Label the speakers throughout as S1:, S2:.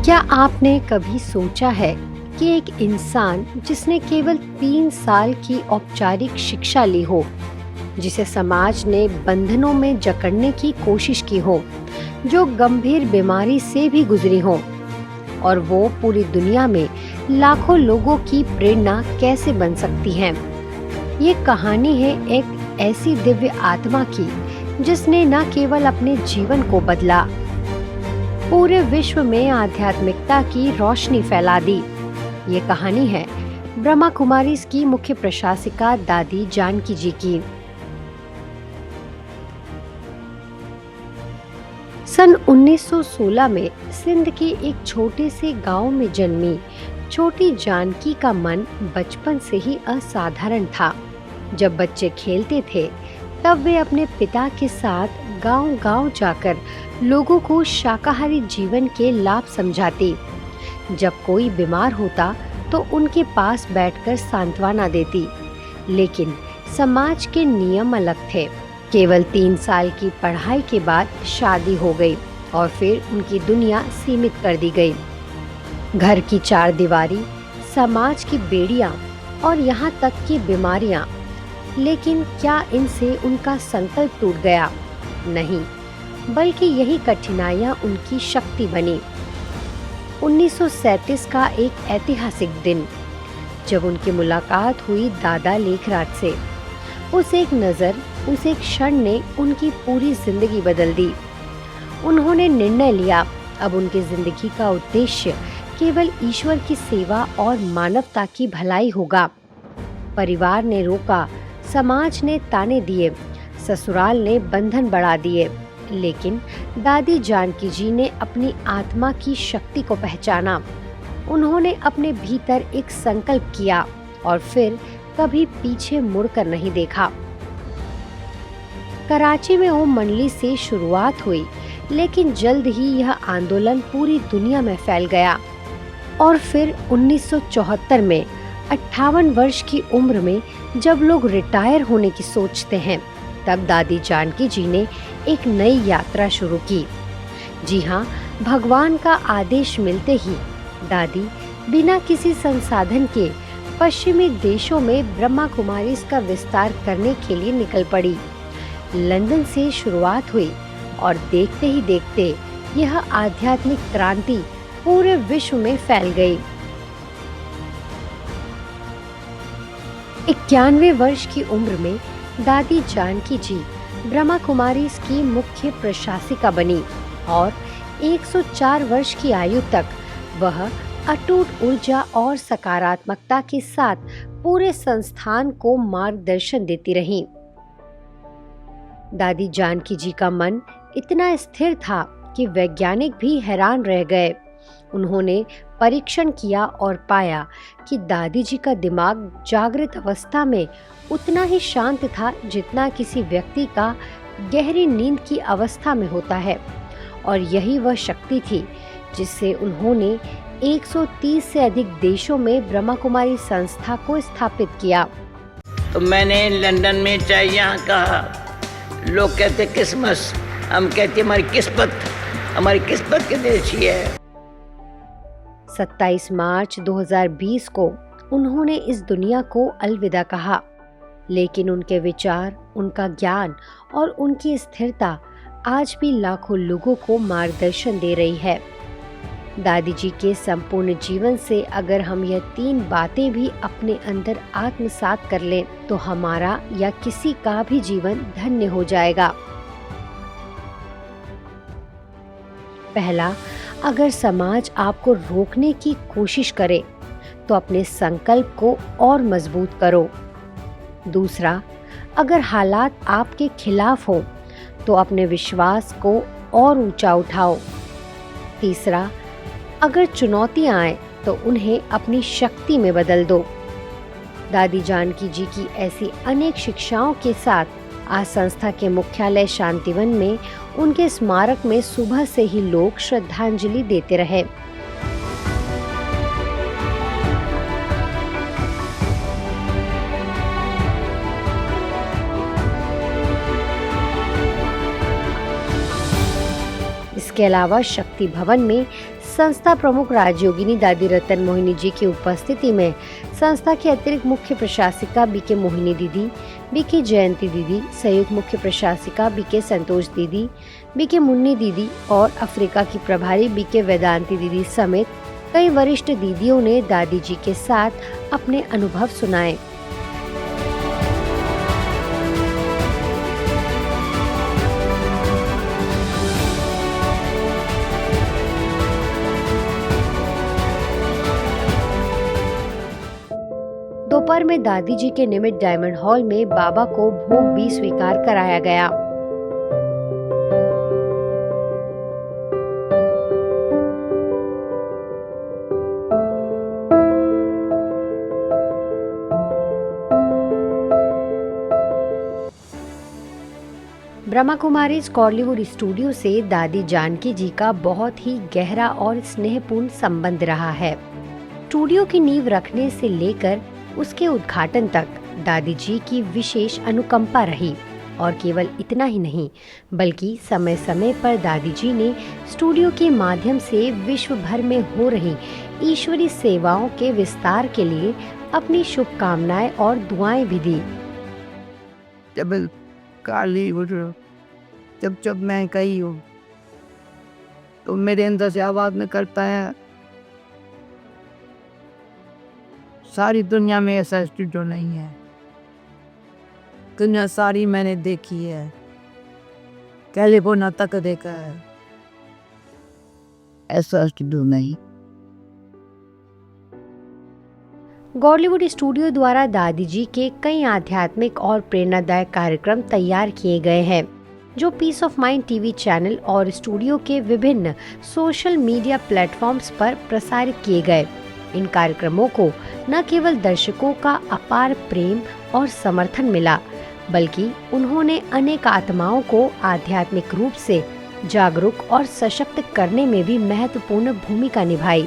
S1: क्या आपने कभी सोचा है कि एक इंसान जिसने केवल 3 साल की औपचारिक शिक्षा ली हो, जिसे समाज ने बंधनों में जकड़ने की कोशिश की हो, जो गंभीर बीमारी से भी गुजरी हो, और वो पूरी दुनिया में लाखों लोगों की प्रेरणा कैसे बन सकती है। ये कहानी है एक ऐसी दिव्य आत्मा की जिसने न केवल अपने जीवन को बदला, पूरे विश्व में आध्यात्मिकता की रोशनी फैला दी। ये कहानी है ब्रह्मा कुमारीज की मुख्य प्रशासिका दादी जानकी जी की। सन 1916 में सिंध के एक छोटे से गांव में जन्मी छोटी जानकी का मन बचपन से ही असाधारण था। जब बच्चे खेलते थे तब वे अपने पिता के साथ गांव-गांव जाकर लोगों को शाकाहारी जीवन के लाभ समझाती। जब कोई बीमार होता तो उनके पास बैठकर सांत्वना देती। लेकिन समाज के नियम अलग थे। केवल 3 साल की पढ़ाई के बाद शादी हो गई और फिर उनकी दुनिया सीमित कर दी गई। घर की 4 दीवारी, समाज की बेड़ियां और यहाँ तक कि बीमारियां। लेकिन क्या इनसे उनका संकल्प टूट गया? नहीं, बल्कि यही कठिनाइयां उनकी शक्ति बनी। 1937 का एक ऐतिहासिक दिन, जब उनकी मुलाकात हुई दादा लेखराज से। उस एक नज़र, उस एक क्षण ने उनकी पूरी जिंदगी बदल दी। उन्होंने निर्णय लिया, अब उनकी जिंदगी का उद्देश्य केवल ईश्वर की सेवा और मानवता की भलाई होगा। परिवार ने रोका, समाज ने ताने दिए, ससुराल ने बंधन बढ़ा दिए, लेकिन दादी जानकी जी ने अपनी आत्मा की शक्ति को पहचाना। उन्होंने अपने भीतर एक संकल्प किया और फिर कभी पीछे मुड़कर नहीं देखा। कराची में ओम मंडली से शुरुआत हुई, लेकिन जल्द ही यह आंदोलन पूरी दुनिया में फैल गया। और फिर 1974 में 58 वर्ष की उम्र में जब लोग रिटायर होने की सोचते हैं, तब दादी जानकी जी ने एक नई यात्रा शुरू की। जी हाँ, भगवान का आदेश मिलते ही दादी बिना किसी संसाधन के पश्चिमी देशों में ब्रह्मा कुमारीज का विस्तार करने के लिए निकल पड़ी। लंदन से शुरुआत हुई और देखते ही देखते यह आध्यात्मिक क्रांति पूरे विश्व में फैल गई। 91 वर्ष की उम्र में दादी जानकी जी ब्रह्मा कुमारीज की मुख्य प्रशासिका बनी और 104 वर्ष की आयु तक वह अटूट ऊर्जा और सकारात्मकता के साथ पूरे संस्थान को मार्गदर्शन देती रहीं। दादी जानकी जी का मन इतना स्थिर था कि वैज्ञानिक भी हैरान रह गए। उन्होंने परीक्षण किया और पाया कि दादी जी का दिमाग जागृत अवस्था में उतना ही शांत था जितना किसी व्यक्ति का गहरी नींद की अवस्था में होता है। और यही वह शक्ति थी जिससे उन्होंने 130 से अधिक देशों में ब्रह्मा कुमारी संस्था को स्थापित किया।
S2: तो मैंने लंदन में चाहे यहाँ कहा, लोग कहते किस्मत, हम कहते हमारी किस्मत के देशी है।
S1: 27 मार्च 2020 को उन्होंने इस दुनिया को अलविदा कहा, लेकिन उनके विचार, उनका ज्ञान और उनकी स्थिरता आज भी लाखों लोगों को मार्गदर्शन दे रही है। दादी जी के संपूर्ण जीवन से अगर हम यह 3 बातें भी अपने अंदर आत्मसात कर लें तो हमारा या किसी का भी जीवन धन्य हो जाएगा। पहला, अगर समाज आपको रोकने की कोशिश करे तो अपने संकल्प को और मजबूत करो। दूसरा, अगर हालात आपके खिलाफ हो तो अपने विश्वास को और ऊंचा उठाओ। तीसरा, अगर चुनौतियां आए तो उन्हें अपनी शक्ति में बदल दो। दादी जानकी जी की ऐसी अनेक शिक्षाओं के साथ आज संस्था के मुख्यालय शांतिवन में उनके स्मारक में सुबह से ही लोग श्रद्धांजलि देते रहे। इसके अलावा शक्ति भवन में संस्था प्रमुख राजयोगिनी दादी रतन मोहिनी जी की उपस्थिति में संस्था के अतिरिक्त मुख्य प्रशासिका बीके मोहिनी दीदी, बीके जयंती दीदी, संयुक्त मुख्य प्रशासिका बीके संतोष दीदी, बीके मुन्नी दीदी और अफ्रीका की प्रभारी बीके वेदांती दीदी समेत कई वरिष्ठ दीदियों ने दादी जी के साथ अपने अनुभव सुनाए। दोपहर में दादी जी के निमित्त डायमंड हॉल में बाबा को भोग भी स्वीकार कराया गया। ब्रह्मा कुमारीज कॉलीवुड स्टूडियो से दादी जानकी जी का बहुत ही गहरा और स्नेहपूर्ण संबंध रहा है। स्टूडियो की नींव रखने से लेकर उसके उद्घाटन तक दादी जी की विशेष अनुकंपा रही और केवल इतना ही नहीं बल्कि समय समय पर दादी जी ने स्टूडियो के माध्यम से विश्व भर में हो रही ईश्वरीय सेवाओं के विस्तार के लिए अपनी शुभकामनाएं और दुआएं भी दी।
S3: जब काली जब मैं कही हूँ तो मेरे अंदर से आवाज निकलता है, सारी दुनिया में ऐसा स्टूडियो नहीं है, दुनिया सारी मैंने देखी है, कैलिफोर्निया तक देखा है, ऐसा स्टूडियो नहीं।
S1: गॉलीवुड स्टूडियो द्वारा दादी जी के कई आध्यात्मिक और प्रेरणादायक कार्यक्रम तैयार किए गए हैं जो peace of mind TV channel और स्टूडियो के विभिन्न सोशल मीडिया प्लेटफॉर्म्स पर प्रसारित किए गए। इन कार्यक्रमों को न केवल दर्शकों का अपार प्रेम और समर्थन मिला बल्कि उन्होंने अनेक आत्माओं को आध्यात्मिक रूप से जागरूक और सशक्त करने में भी महत्वपूर्ण भूमिका निभाई।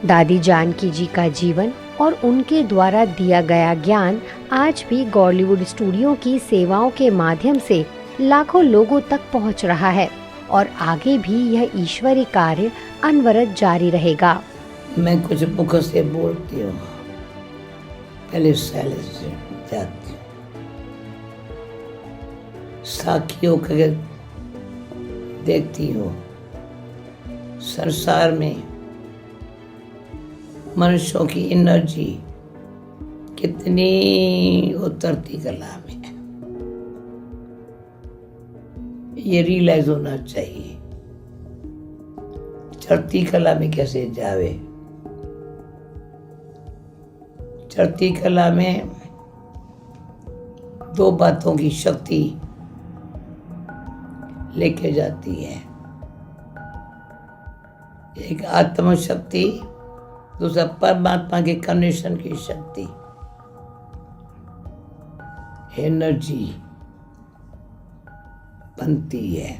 S1: दादी जानकी जी का जीवन और उनके द्वारा दिया गया ज्ञान आज भी बॉलीवुड स्टूडियो की सेवाओं के माध्यम से लाखों लोगों तक पहुंच रहा है और आगे भी यह ईश्वरीय कार्य अनवरत जारी रहेगा।
S2: मैं कुछ मुख से बोलती हूँ, पहले सैलेंस से जाती हूँ, साखियों को देखती हूँ। संसार में मनुष्यों की एनर्जी कितनी उतरती कला में है, ये रियलाइज होना चाहिए। चढ़ती कला में कैसे जावे, चढ़ती कला में दो बातों की शक्ति लेके जाती है, एक आत्म शक्ति, दूसरा परमात्मा के कनेक्शन की शक्ति, एनर्जी बनती है।